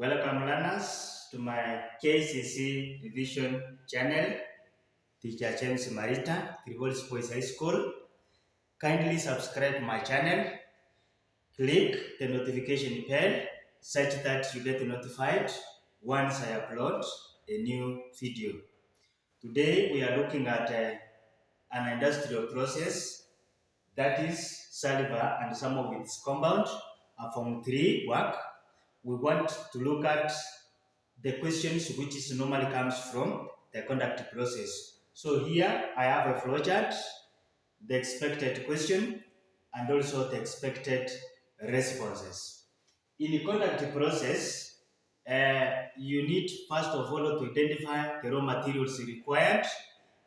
Welcome learners to my kcse revision channel. Teacher James Marita, Trivols Boys High School. Kindly subscribe my channel. Click the notification bell such that you get notified once I upload a new video. Today we are looking at an industrial process, that is saliva and some of its compound are from 3 work. We want to look at the questions which is normally comes from the conduct process. So here I have a flowchart, the expected question, and also the expected responses. In the conduct process, you need first of all to identify the raw materials required.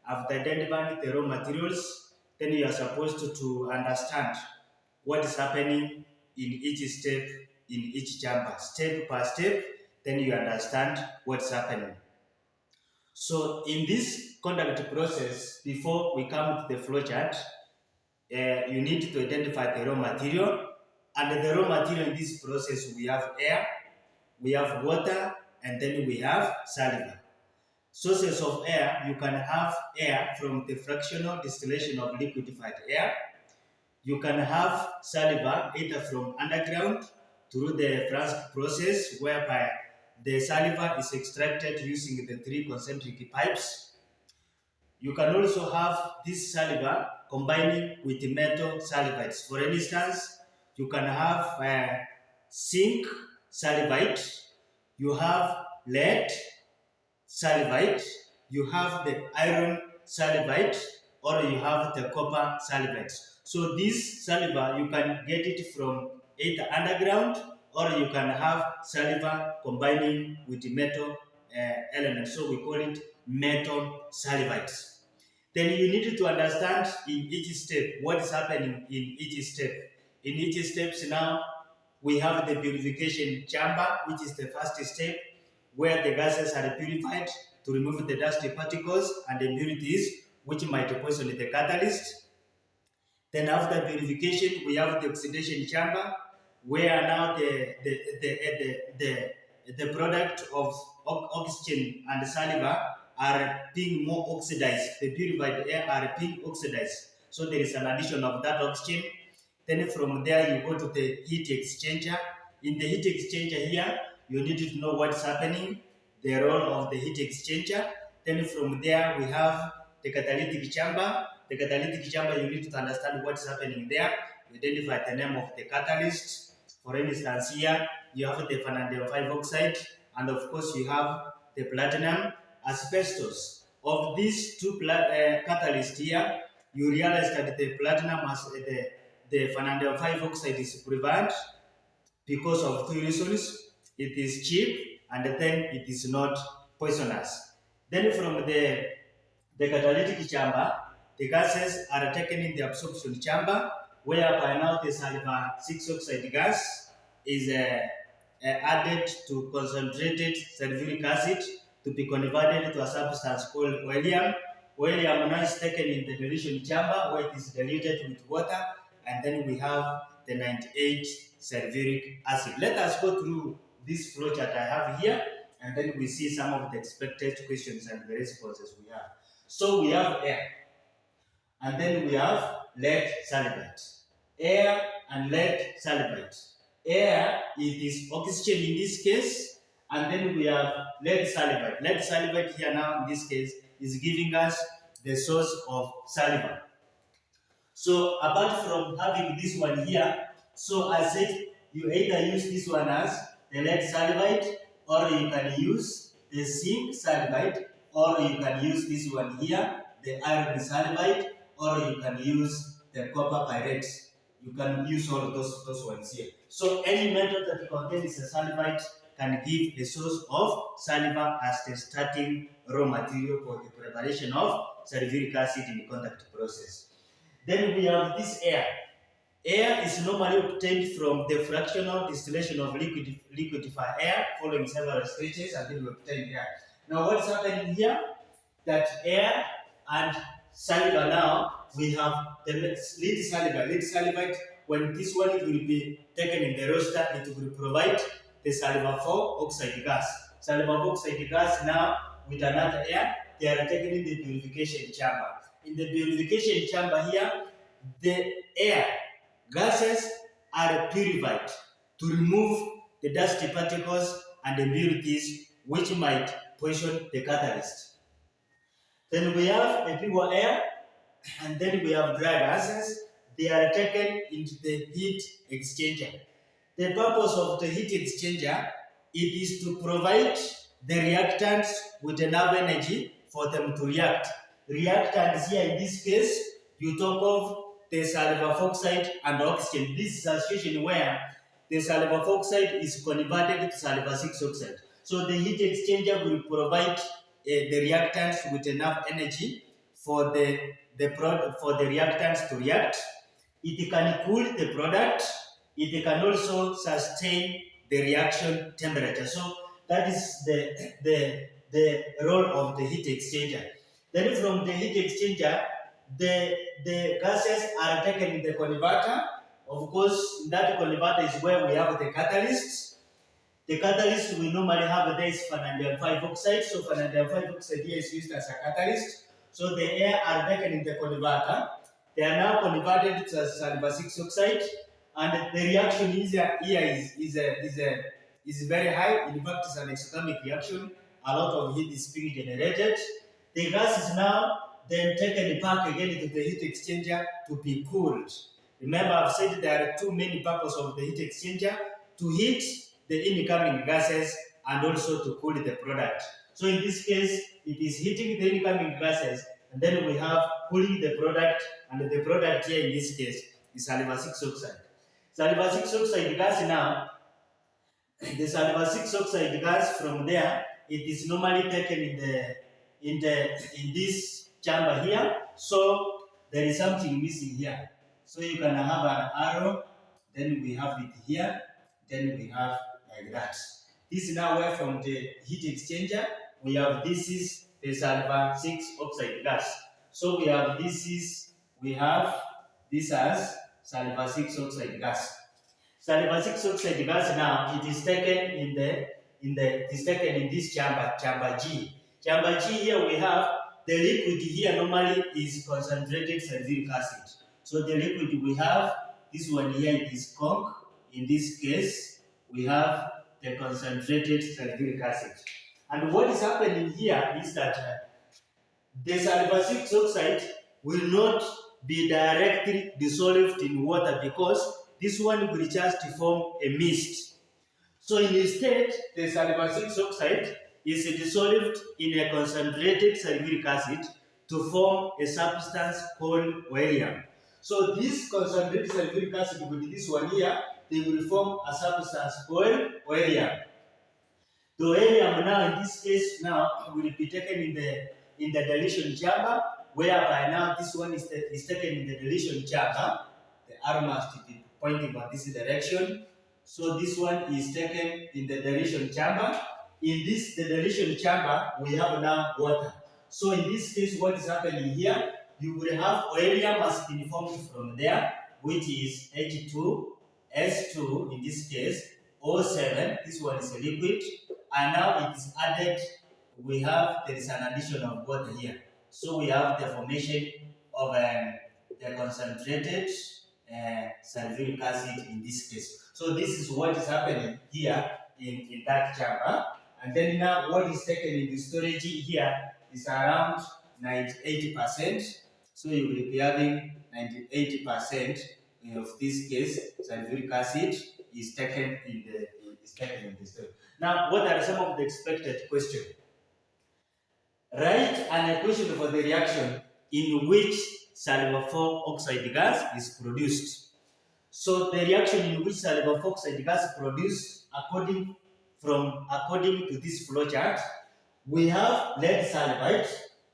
After identifying the raw materials, then you are supposed to understand what is happening in each step, in each chamber, step by step, then you understand what's happening. So in this conduct process, before we come to the flowchart, you need to identify the raw material. And the raw material in this process, we have air, we have water, and then we have saliva. Sources of air, you can have air from the fractional distillation of liquefied air. You can have saliva either from underground through the flask process, whereby the saliva is extracted using the 3 concentric pipes. You can also have this saliva combining with metal salivites. For instance, you can have zinc salivite, you have lead salivite, you have the iron salivite, or you have the copper salivite. So this saliva, you can get it from either underground, or you can have saliva combining with metal elements. So we call it metal salivite. Then you need to understand in each step what is happening in each step. In each steps now, we have the purification chamber, which is the first step, where the gases are purified to remove the dusty particles and impurities which might poison the catalyst. Then after purification, we have the oxidation chamber, where now the product of oxygen and saliva are being more oxidized. The purified air are being oxidized. So there is an addition of that oxygen. Then from there you go to the heat exchanger. In the heat exchanger here, you need to know what's happening, the role of the heat exchanger. Then from there we have the catalytic chamber. The catalytic chamber, you need to understand what's happening there. You identify the name of the catalyst. For instance, here you have the vanadium 5 oxide, and of course you have the platinum asbestos. Of these two catalysts here, you realize that the platinum the vanadium 5 oxide is preferred because of 2 reasons. It is cheap, and then it is not poisonous. Then from the catalytic chamber, the gases are taken in the absorption chamber, whereby now the sulfur 6 oxide gas is added to concentrated sulfuric acid to be converted to a substance called oleum. Oleum now is taken in the dilution chamber, where it is diluted with water, and then we have the 98 sulfuric acid. Let us go through this flowchart I have here, and then we see some of the expected questions and the responses we have. So we have air, and then we have lead salivate. Air and lead salivate. Air, it is oxygen in this case, and then we have lead salivate. Lead salivate here now in this case is giving us the source of saliva. So apart from having this one here, so I said you either use this one as the lead salivate, or you can use the zinc salivate, or you can use this one here, the iron salivate, or you can use the copper pyrite. You can use all those ones here. So any metal that contains a salivate can give a source of saliva as the starting raw material for the preparation of sulfuric acid in the contact process. Then we have this air. Air is normally obtained from the fractional distillation of liquefied air following several stages until we obtain air. Now what's happening here? That air and saliva now, we have the lead saliva. Lead salivate, when this one will be taken in the roaster, it will provide the sulfur 4 oxide gas. Sulfur 4 oxide gas now with another air, they are taken in the purification chamber. In the purification chamber here, the air gases are purified to remove the dusty particles and impurities which might poison the catalyst. Then we have a pure air, and then we have dry gases. They are taken into the heat exchanger. The purpose of the heat exchanger, it is to provide the reactants with enough energy for them to react. Reactants here in this case, you talk of the sulfur oxide and oxygen. This is a situation where the sulfur oxide is converted to sulfur 6 oxide. So the heat exchanger will provide the reactants with enough energy for the reactants to react. It can cool the product. It can also sustain the reaction temperature. So that is the role of the heat exchanger. Then from the heat exchanger, the gases are taken in the converter. Of course, in that converter is where we have the catalyst. The catalyst we normally have there is vanadium 5 oxide. So vanadium 5 oxide here is used as a catalyst. So the air are taken in the converter. They are now converted to sulfur 6 oxide, and the reaction here is very high. In fact, it's an exothermic reaction. A lot of heat is being generated. The gas is now then taken back again into the heat exchanger to be cooled. Remember, I've said there are two main purposes of the heat exchanger: to heat the incoming gases and also to cool the product. So in this case, it is heating the incoming gases, and then we have cooling the product, and the product here in this case is sulfur 6 oxide. Sulfur 6 oxide gas now, the sulfur 6 oxide gas from there, it is normally taken in this chamber here. So there is something missing here. So you can have an arrow, then we have it here, then we have like that. This is now where from the heat exchanger, we have this is the sulfur 6 oxide gas. So we have we have this as sulfur 6 oxide gas. Sulfur 6 oxide gas now, it is taken in this chamber, chamber G. Chamber G here we have the liquid here normally is concentrated sulfuric acid. So the liquid we have, this one here it is conch. In this case, we have the concentrated sulfuric acid. And what is happening here is that the sulfur 6 oxide will not be directly dissolved in water because this one will just form a mist. So instead, the sulfur 6 oxide is dissolved in a concentrated sulfuric acid to form a substance called oerium. So this concentrated sulfuric acid with this one here, they will form a substance called oerium. The oerium now in this case now will be taken in the dilution chamber, whereby now this one is taken in the dilution chamber. The arrow must be pointing on this direction. So this one is taken in the dilution chamber. In the dilution chamber, we have now water. So in this case, what is happening here? You will have oerium has been formed from there, which is H2S2 in this case, O7. This one is a liquid, and now it is added. There is an addition of water here. So we have the formation of the concentrated sulfuric acid in this case. So this is what is happening here in that chamber. And then now what is taken in the storage here is around 98%. So you will be having 98% of this case sulfuric acid is taken in the storage. Now, what are some of the expected questions? Write an equation for the reaction in which sulfur 4 oxide gas is produced. So the reaction in which sulfur 4 oxide gas is produced according to this flowchart, we have lead sulfide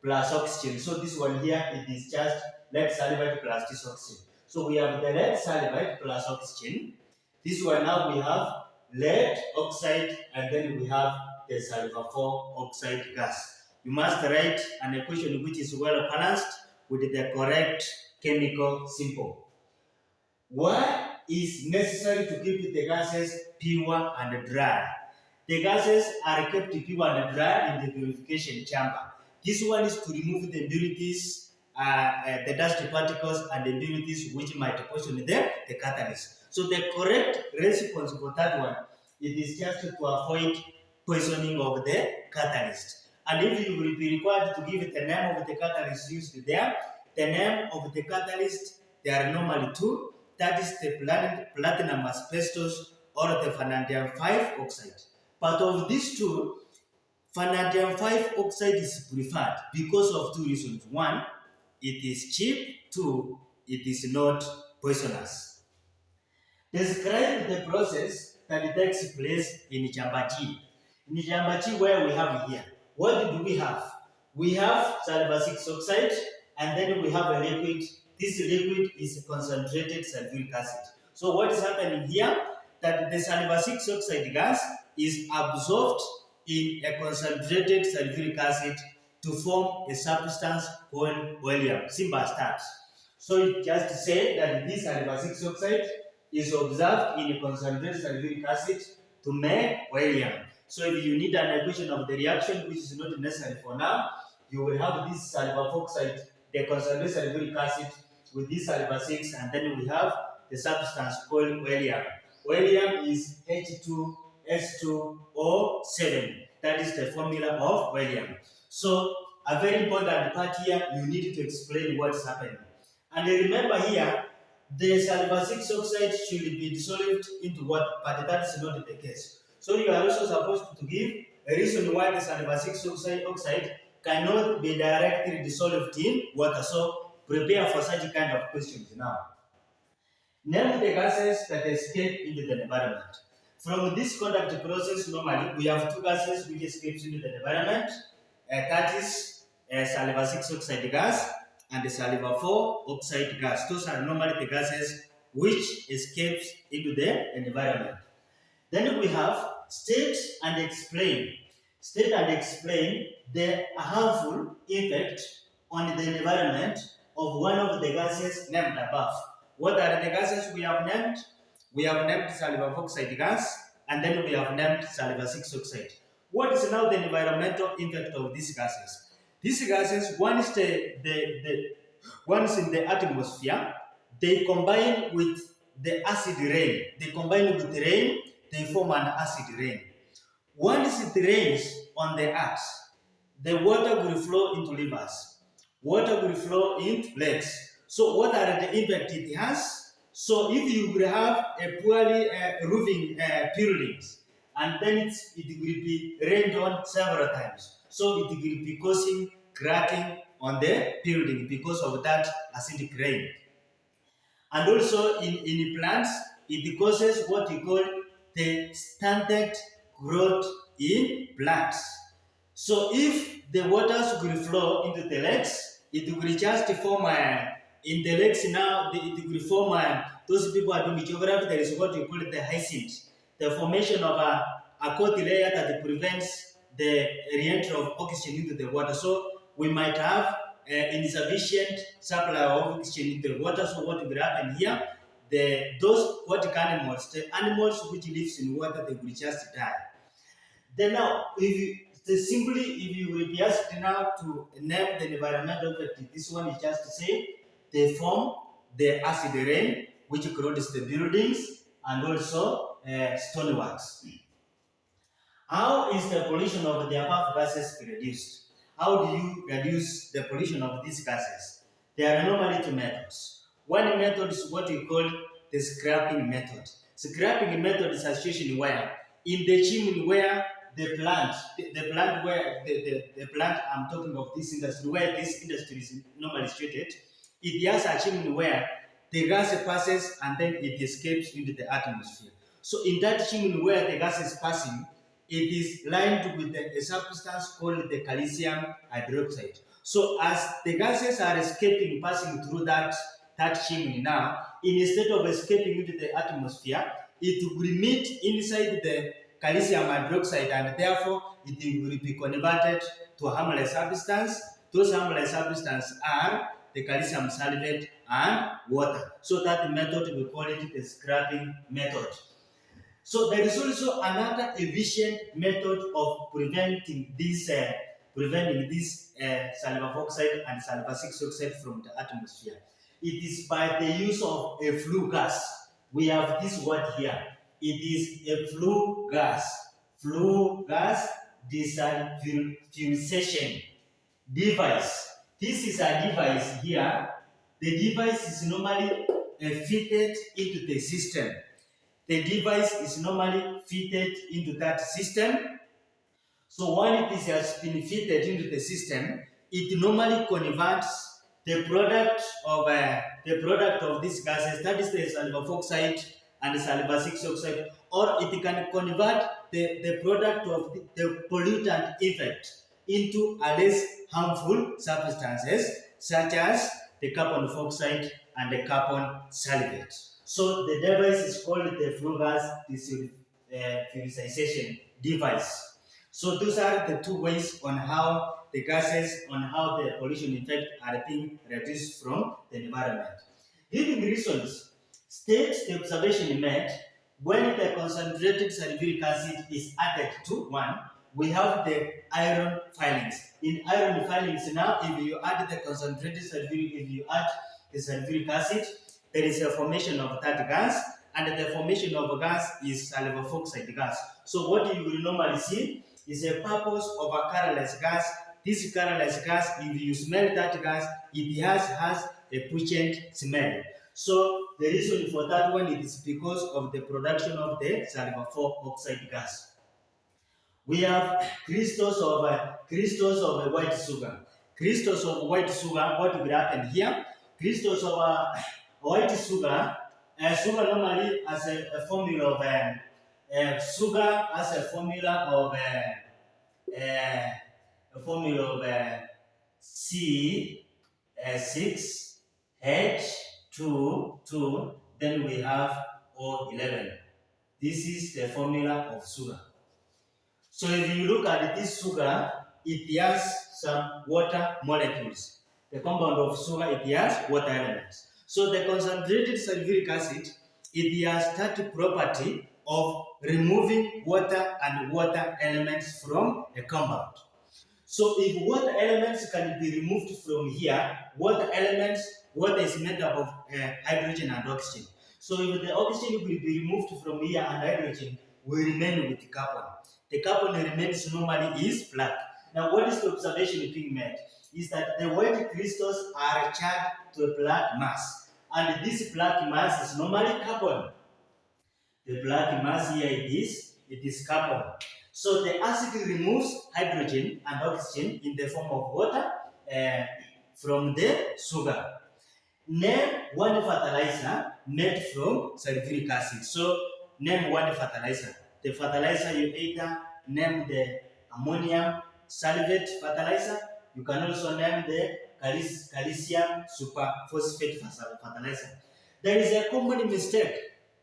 plus oxygen. So this one here, it is just lead sulfide plus this oxygen. So we have the lead sulfide plus oxygen. This one now we have lead oxide, and then we have the sulfur 4 oxide gas. You must write an equation which is well balanced with the correct chemical symbol. What is necessary to keep the gases pure and dry. The gases are kept pure and dry in the purification chamber. This one is to remove the impurities, the dust particles and the impurities which might poison the catalyst. So the correct response for that one, it is just to avoid poisoning of the catalyst. And if you will be required to give the name of the catalyst used there, the name of the catalyst, there are normally two. That is the platinum asbestos or the vanadium 5 oxide. But of these two, vanadium 5 oxide is preferred because of two reasons. One, it is cheap. Two, it is not poisonous. Describe the process that takes place in chamber G. In chamber G, where we have here, what do we have? We have sulfur 6 oxide, and then we have a liquid. This liquid is concentrated sulfuric acid. So what is happening here? That the sulfur 6 oxide gas is absorbed in a concentrated sulfuric acid to form a substance called oleum, simple starch. So it just said that this sulfur 6 oxide is observed in a concentrated sulfuric acid to make oleum. So if you need an equation of the reaction, which is not necessary for now, you will have this sulfur oxide, the concentrated sulfuric acid with this sulfur 6, and then we have the substance called oleum. Oleum is H2S2O7. That is the formula of oleum. So a very important part here, you need to explain what is happening. And remember here, the sulfur 6 oxide should be dissolved into water, but that is not the case. So you are also supposed to give a reason why the sulfur 6 oxide cannot be directly dissolved in water. So prepare for such kind of questions now. Name the gases that escape into the environment. From this conduct process, normally we have two gases which escapes into the environment. That is sulfur 6 oxide gas and the sulfur 4 oxide gas. Those are normally the gases which escapes into the environment. Then we have state and explain. State and explain the harmful effect on the environment of one of the gases named above. What are the gases we have named? We have named sulfur oxide gas, and then we have named sulfur 6 oxide. What is now the environmental impact of these gases? These gases, once in the atmosphere, they combine with the acid rain. They combine with the rain, they form an acid rain. Once it rains on the earth, the water will flow into rivers. Water will flow into lakes. So what are the impact it has? So if you will have a poorly roofing buildings, and then it will be rained on several times. So it will be causing cracking on the building because of that acidic rain. And also in plants, it causes what we call the stunted growth in plants. So if the waters will flow into the lakes, it will just form in the lakes now, it will form those people are doing geography, there is what we call the hyacinth, the formation of a coat layer that prevents the re-entry of oxygen into the water. So we might have insufficient supply of oxygen into the water. So what will happen here? Those aquatic animals, the animals which lives in water, they will just die. Then now, if you will be asked now to name the environmental effect, this one is just to say they form the acid rain, which corrodes the buildings and also stoneworks. How is the pollution of the above gases reduced? How do you reduce the pollution of these gases? There are normally two methods. One method is what we call the scrapping method. Scrapping method is a situation where in the chimney where the plant I'm talking of this industry, where this industry is normally situated, it has a chimney where the gas passes and then it escapes into the atmosphere. So in that chimney where the gas is passing, it is lined with a substance called the calcium hydroxide. So as the gases are escaping, passing through that chimney now, instead of escaping into the atmosphere, it will meet inside the calcium hydroxide, and therefore it will be converted to a harmless substance. Those harmless substances are the calcium sulfate and water. So that method we call it the scrapping method. So there is also another efficient method of preventing this sulfur oxide and sulfur 6 oxide from the atmosphere. It is by the use of a flue gas. We have this word here. It is a flue gas. Flue gas desulfurization device. This is a device here. The device is normally fitted into the system. The device is normally fitted into that system. So when it has been fitted into the system, it normally converts the product of these gases, that is the sulfur oxide and sulfur 6 oxide, or it can convert the product of the pollutant effect into a less harmful substances such as the carbon dioxide and the carbon sulfate. So the device is called the flue gas desulfurization device. So those are the two ways on how the gases, on how the pollution effect are being reduced from the environment. Giving reasons states the observation made when the concentrated sulfuric acid is added to one, we have the iron filings. In iron filings now, if you add the concentrated sulfuric acid, there is a formation of that gas, and the formation of gas is sulfur oxide gas. So what you will normally see is a purpose of a colorless gas. This colorless gas, if you smell that gas, it has a pungent smell. So the reason for that one is because of the production of the sulfur oxide gas. We have crystals of white sugar. Crystals of white sugar, what will happen here? Crystals of white sugar, sugar normally has a formula of C6H22, then we have O11. This is the formula of sugar. So if you look at this sugar, it has some water molecules. The compound of sugar, it has water elements. So the concentrated sulfuric acid, it has that property of removing water and water elements from a compound. So if water elements can be removed from here, water is made up of hydrogen and oxygen. So if the oxygen will be removed from here and hydrogen will remain with the carbon. The carbon remains normally is black. Now what is the observation being made? Is that the white crystals are charged to a black mass. And this black mass is normally carbon. The black mass here it is carbon. So the acid removes hydrogen and oxygen in the form of water from the sugar. Name one fertilizer made from sulfuric acid. So name one fertilizer. The fertilizer you either name the ammonium sulfate fertilizer. You can also name the calcium superphosphate fertilizer. There is a common mistake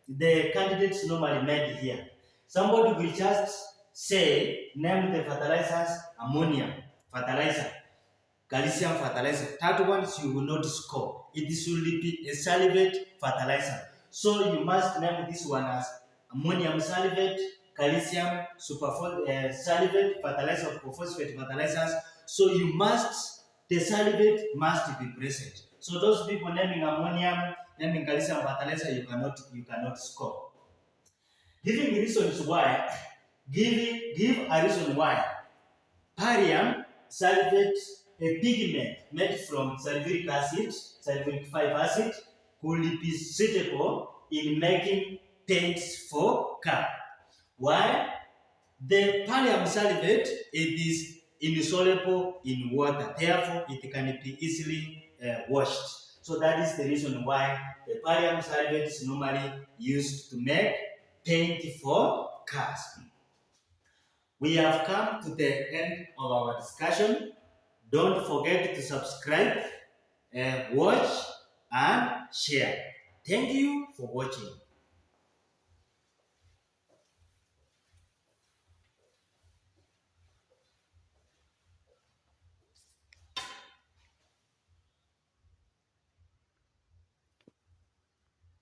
the candidates normally made here. Somebody will just say, name the fertilizers, ammonium fertilizer, calcium fertilizer. That one you will not score. It should be a sulfate fertilizer. So you must name this one as ammonium sulfate, calcium sulfate fertilizer or phosphate fertilizers. So the sulfate must be present. So those people naming ammonium, naming calcium fertilizer, you cannot score. Giving reasons why, give a reason why barium sulfate, a pigment made from sulfuric 5 acid, could be suitable in making paints for car. Why? The barium sulfate, it is insoluble in water, therefore it can be easily washed. So that is the reason why the barium sulfate is normally used to make paint for cars. We have come to the end of our discussion. Don't forget to subscribe, watch, and share. Thank you for watching.